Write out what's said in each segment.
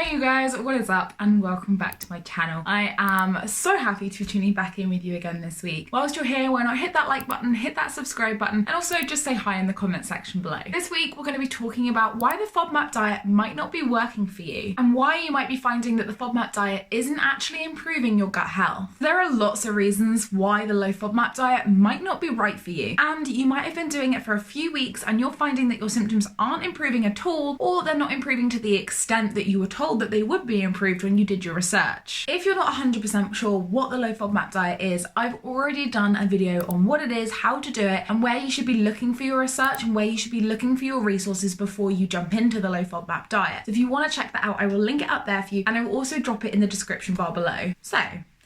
Hey you guys, what is up and welcome back to my channel. I am so happy to be tuning back in with you again this week. Whilst you're here, why not hit that like button, hit that subscribe button, and also just say hi in the comment section below. This week we're going to be talking about why the FODMAP diet might not be working for you and why you might be finding that the FODMAP diet isn't actually improving your gut health. There are lots of reasons why the low FODMAP diet might not be right for you, and you might have been doing it for a few weeks and you're finding that your symptoms aren't improving at all, or they're not improving to the extent that you were told that they would be improved when you did your research. If you're not 100% sure what the low FODMAP diet is, I've already done a video on what it is, how to do it, and where you should be looking for your research and where you should be looking for your resources before you jump into the low FODMAP diet. So if you want to check that out, I will link it up there for you, and I will also drop it in the description bar below. So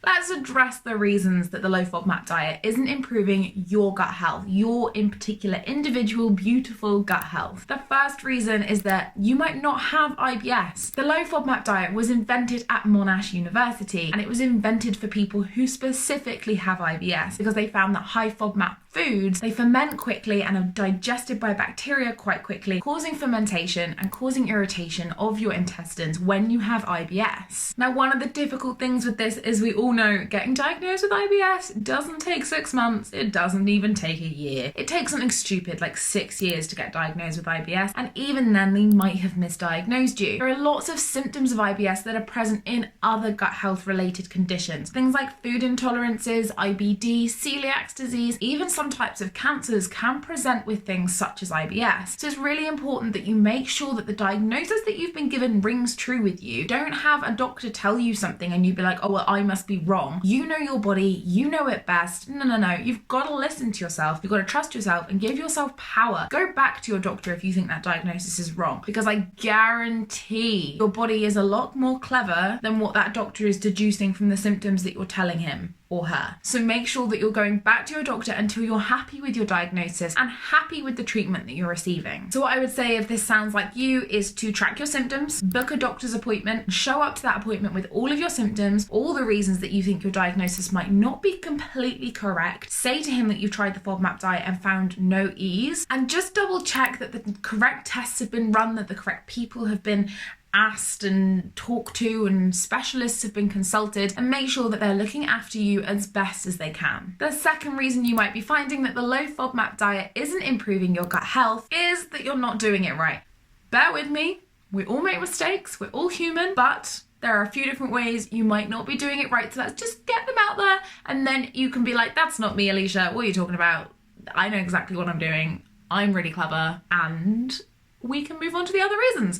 let's address the reasons that the low FODMAP diet isn't improving your gut health, your in particular individual beautiful gut health. The first reason is that you might not have IBS. The low FODMAP diet was invented at Monash University, and it was invented for people who specifically have IBS because they found that high FODMAP foods, they ferment quickly and are digested by bacteria quite quickly, causing fermentation and causing irritation of your intestines when you have IBS. Now, one of the difficult things with this is we all know getting diagnosed with IBS doesn't take 6 months, it doesn't even take a year. It takes something stupid like 6 years to get diagnosed with IBS, and even then they might have misdiagnosed you. There are lots of symptoms of IBS that are present in other gut health related conditions. Things like food intolerances, IBD, celiac disease, even some types of cancers can present with things such as IBS. So it's really important that you make sure that the diagnosis that you've been given rings true with you. Don't have a doctor tell you something and you be like, oh well, I must be wrong. You know your body, you know it best. No. You've got to listen to yourself. You've got to trust yourself and give yourself power. Go back to your doctor if you think that diagnosis is wrong, because I guarantee your body is a lot more clever than what that doctor is deducing from the symptoms that you're telling him or her. So make sure that you're going back to your doctor until you're happy with your diagnosis and happy with the treatment that you're receiving. So what I would say, if this sounds like you, is to track your symptoms, book a doctor's appointment, show up to that appointment with all of your symptoms, all the reasons that you think your diagnosis might not be completely correct. Say to him that you've tried the FODMAP diet and found no ease, and just double check that the correct tests have been run, that the correct people have been asked and talked to, and specialists have been consulted, and make sure that they're looking after you as best as they can. The second reason you might be finding that the low FODMAP diet isn't improving your gut health is that you're not doing it right. Bear with me, we all make mistakes, we're all human, but there are a few different ways you might not be doing it right, so let's just get them out there, and then you can be like, that's not me, Alicia, what are you talking about? I know exactly what I'm doing, I'm really clever, and we can move on to the other reasons.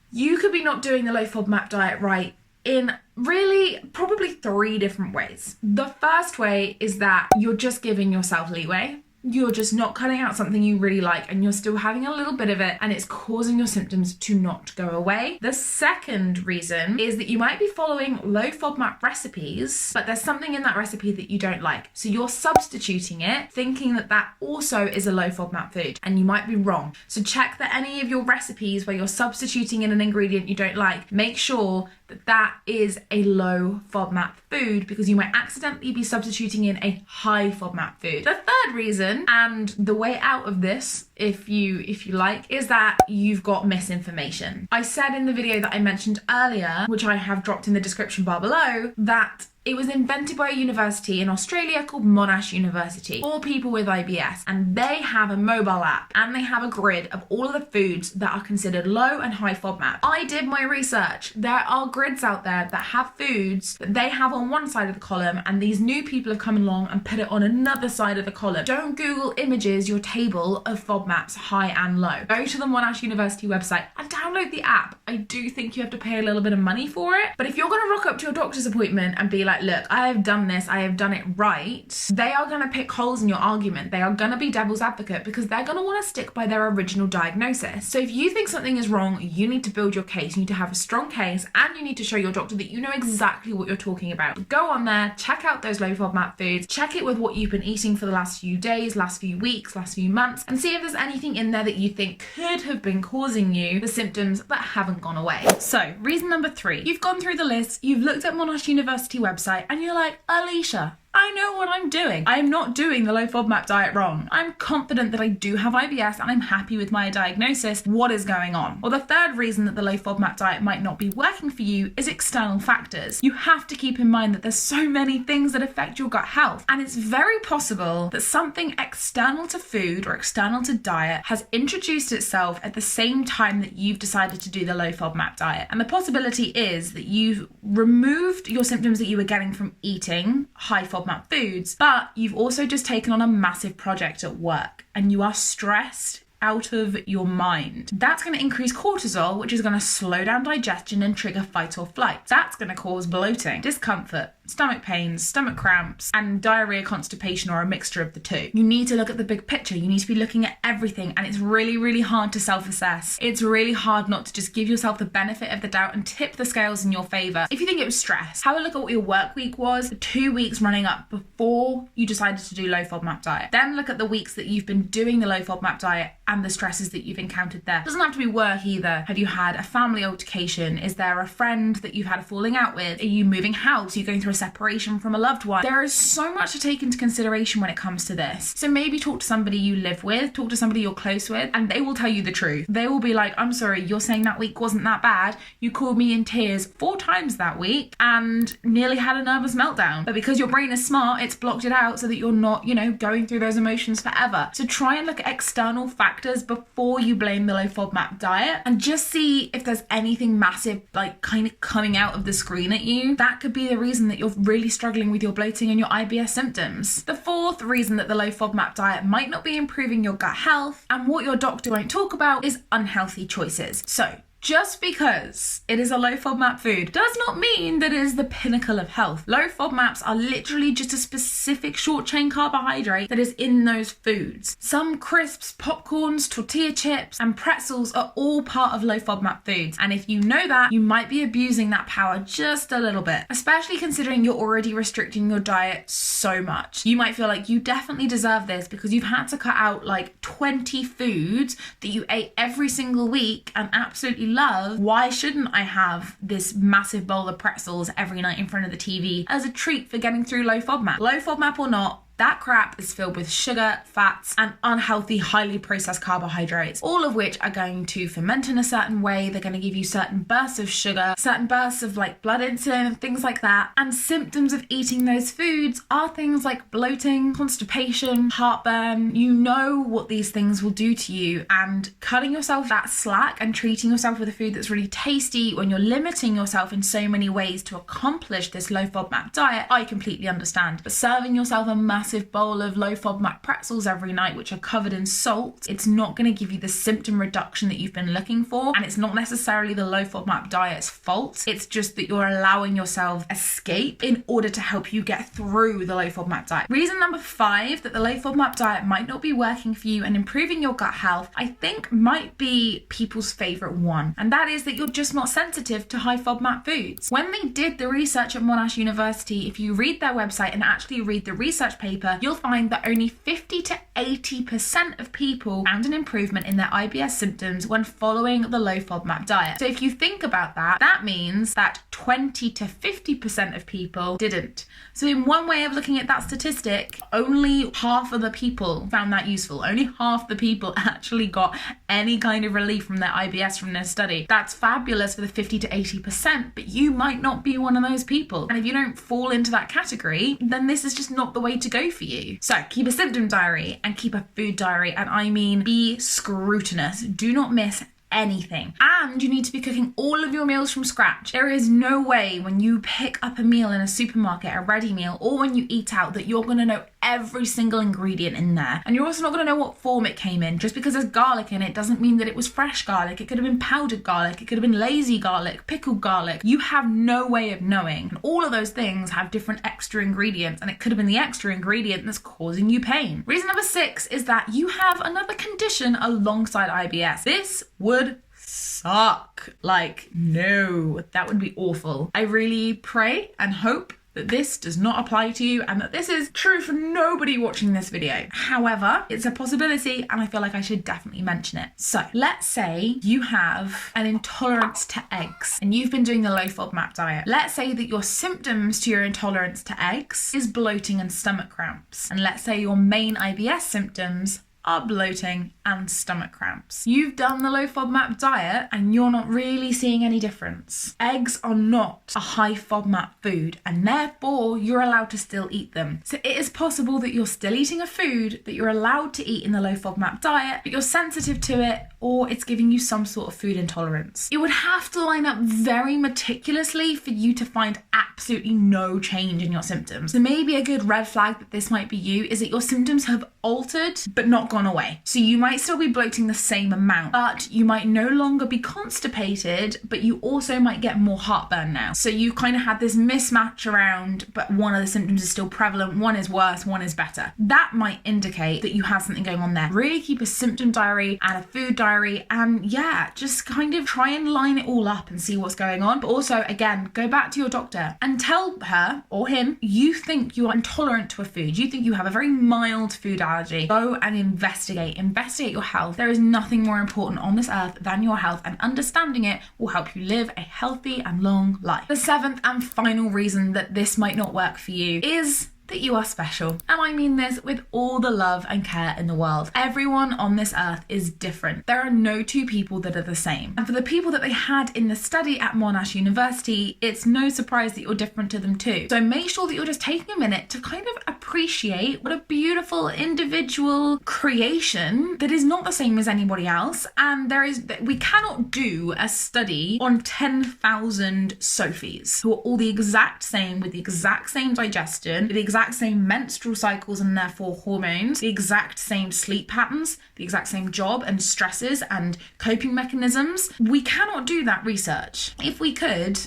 You could be not doing the low FODMAP diet right in really probably 3 different ways. The first way is that you're just giving yourself leeway. You're just not cutting out something you really like and you're still having a little bit of it, and it's causing your symptoms to not go away. The second reason is that you might be following low FODMAP recipes, but there's something in that recipe that you don't like. So you're substituting it, thinking that that also is a low FODMAP food, and you might be wrong. So check that any of your recipes where you're substituting in an ingredient you don't like, make sure that that is a low FODMAP food, because you might accidentally be substituting in a high FODMAP food. The third reason, and the way out of this, if you like, is that you've got misinformation. I said in the video that I mentioned earlier, which I have dropped in the description bar below, that it was invented by a university in Australia called Monash University for people with IBS, and they have a mobile app and they have a grid of all of the foods that are considered low and high FODMAP. I did my research. There are grids out there that have foods that they have on one side of the column, and these new people have come along and put it on another side of the column. Don't Google images your table of FODMAPs high and low. Go to the Monash University website and download the app. I do think you have to pay a little bit of money for it, but if you're going to rock up to your doctor's appointment and be like, look, I have done this, I have done it right, they are going to pick holes in your argument. They are going to be devil's advocate because they're going to want to stick by their original diagnosis. So if you think something is wrong, you need to build your case. You need to have a strong case, and you need to show your doctor that you know exactly what you're talking about. Go on there, check out those low FODMAP foods, check it with what you've been eating for the last few days, last few weeks, last few months, and see if there's anything in there that you think could have been causing you the symptoms that haven't gone away. So reason number 3, you've gone through the list, you've looked at Monash University website, and you're like, Alicia, I know what I'm doing. I am not doing the low FODMAP diet wrong. I'm confident that I do have IBS and I'm happy with my diagnosis. What is going on? Well, the third reason that the low FODMAP diet might not be working for you is external factors. You have to keep in mind that there's so many things that affect your gut health, and it's very possible that something external to food or external to diet has introduced itself at the same time that you've decided to do the low FODMAP diet. And the possibility is that you've removed your symptoms that you were getting from eating high FODMAP foods, but you've also just taken on a massive project at work and you are stressed out of your mind. That's going to increase cortisol, which is going to slow down digestion and trigger fight or flight. That's going to cause bloating, discomfort, stomach pains, stomach cramps, and diarrhea, constipation, or a mixture of the two. You need to look at the big picture. You need to be looking at everything, and it's really, really hard to self-assess. It's really hard not to just give yourself the benefit of the doubt and tip the scales in your favor. If you think it was stress, have a look at what your work week was the 2 weeks running up before you decided to do low FODMAP diet. Then look at the weeks that you've been doing the low FODMAP diet and the stresses that you've encountered there. It doesn't have to be work either. Have you had a family altercation? Is there a friend that you've had a falling out with? Are you moving house? Are you going through a separation from a loved one? There is so much to take into consideration when it comes to this. So maybe talk to somebody you live with, talk to somebody you're close with, and they will tell you the truth. They will be like, I'm sorry, you're saying that week wasn't that bad. You called me in tears 4 times that week and nearly had a nervous meltdown. But because your brain is smart, it's blocked it out so that you're not, going through those emotions forever. So try and look at external factors before you blame the low FODMAP diet and just see if there's anything massive kind of coming out of the screen at you. That could be the reason that you're really struggling with your bloating and your IBS symptoms. The fourth reason that the low FODMAP diet might not be improving your gut health and what your doctor won't talk about is unhealthy choices. So just because it is a low FODMAP food does not mean that it is the pinnacle of health. Low FODMAPs are literally just a specific short chain carbohydrate that is in those foods. Some crisps, popcorns, tortilla chips, and pretzels are all part of low FODMAP foods. And if you know that, you might be abusing that power just a little bit, especially considering you're already restricting your diet so much. You might feel like you definitely deserve this because you've had to cut out 20 foods that you ate every single week and absolutely love. Why shouldn't I have this massive bowl of pretzels every night in front of the TV as a treat for getting through low FODMAP? Low FODMAP or not, that crap is filled with sugar, fats, and unhealthy, highly processed carbohydrates, all of which are going to ferment in a certain way. They're going to give you certain bursts of sugar, certain bursts of blood insulin, and things like that. And symptoms of eating those foods are things like bloating, constipation, heartburn. You know what these things will do to you, and cutting yourself that slack and treating yourself with a food that's really tasty when you're limiting yourself in so many ways to accomplish this low FODMAP diet, I completely understand. But serving yourself a massive bowl of low FODMAP pretzels every night, which are covered in salt, it's not going to give you the symptom reduction that you've been looking for, and it's not necessarily the low FODMAP diet's fault. It's just that you're allowing yourself escape in order to help you get through the low FODMAP diet. Reason number 5 that the low FODMAP diet might not be working for you and improving your gut health, I think might be people's favorite one, and that is that you're just not sensitive to high FODMAP foods. When they did the research at Monash University, if you read their website and actually read the research paper, you'll find that only 50 to 80% of people found an improvement in their IBS symptoms when following the low FODMAP diet. So if you think about that, that means that 20 to 50% of people didn't. So in one way of looking at that statistic, only half of the people found that useful. Only half the people actually got any kind of relief from their IBS from this study. That's fabulous for the 50 to 80%, but you might not be one of those people. And if you don't fall into that category, then this is just not the way to go for you. So keep a symptom diary and keep a food diary, and I mean be scrutinous. Do not miss anything. And you need to be cooking all of your meals from scratch. There is no way when you pick up a meal in a supermarket, a ready meal, or when you eat out, that you're going to know every single ingredient in there. And you're also not going to know what form it came in. Just because there's garlic in it doesn't mean that it was fresh garlic. It could have been powdered garlic. It could have been lazy garlic, pickled garlic. You have no way of knowing. And all of those things have different extra ingredients, and it could have been the extra ingredient that's causing you pain. Reason number 6 is that you have another condition alongside IBS. This would suck. No, that would be awful. I really pray and hope that this does not apply to you and that this is true for nobody watching this video. However, it's a possibility and I feel like I should definitely mention it. So let's say you have an intolerance to eggs and you've been doing the low FODMAP diet. Let's say that your symptoms to your intolerance to eggs is bloating and stomach cramps. And let's say your main IBS symptoms are bloating and stomach cramps. You've done the low FODMAP diet and you're not really seeing any difference. Eggs are not a high FODMAP food and therefore you're allowed to still eat them. So it is possible that you're still eating a food that you're allowed to eat in the low FODMAP diet, but you're sensitive to it or it's giving you some sort of food intolerance. It would have to line up very meticulously for you to find absolutely no change in your symptoms. So maybe a good red flag that this might be you is that your symptoms have altered but not gone away. So you might still be bloating the same amount, but you might no longer be constipated, but you also might get more heartburn now. So you kind of had this mismatch around, but one of the symptoms is still prevalent, one is worse, one is better. That might indicate that you have something going on there. Really keep a symptom diary and a food diary and yeah, just kind of try and line it all up and see what's going on. But also, again, go back to your doctor and tell her or him you think you are intolerant to a food. You think you have a very mild food allergy. Go and investigate your health. There is nothing more important on this earth than your health, and understanding it will help you live a healthy and long life. The seventh and final reason that this might not work for you is that you are special. And I mean this with all the love and care in the world. Everyone on this earth is different. There are no two people that are the same. And for the people that they had in the study at Monash University, it's no surprise that you're different to them too. So make sure that you're just taking a minute to kind of appreciate what a beautiful individual creation that is not the same as anybody else. And we cannot do a study on 10,000 Sophies who are all the exact same, with the exact same digestion, with the exact same menstrual cycles and therefore hormones, the exact same sleep patterns, the exact same job and stresses and coping mechanisms. We cannot do that research. If we could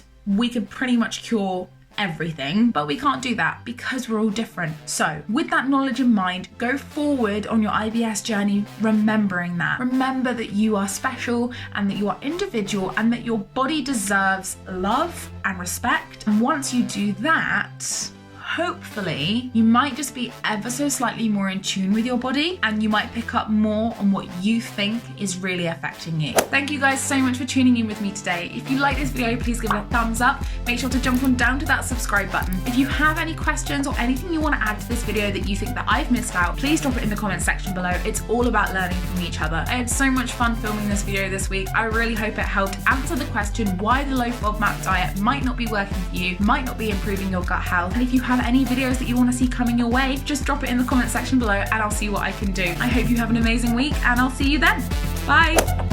pretty much cure everything, but we can't do that because we're all different. So with that knowledge in mind, go forward on your IBS journey remembering that. Remember that you are special and that you are individual and that your body deserves love and respect. And once you do that, hopefully you might just be ever so slightly more in tune with your body and you might pick up more on what you think is really affecting you. Thank you guys so much for tuning in with me today. If you like this video, please give it a thumbs up. Make sure to jump on down to that subscribe button. If you have any questions or anything you want to add to this video that you think that I've missed out, please drop it in the comment section below. It's all about learning from each other. I had so much fun filming this video this week. I really hope it helped answer the question why the low FODMAP diet might not be working for you, might not be improving your gut health. And if you have any videos that you want to see coming your way, just drop it in the comment section below and I'll see what I can do. I hope you have an amazing week and I'll see you then. Bye.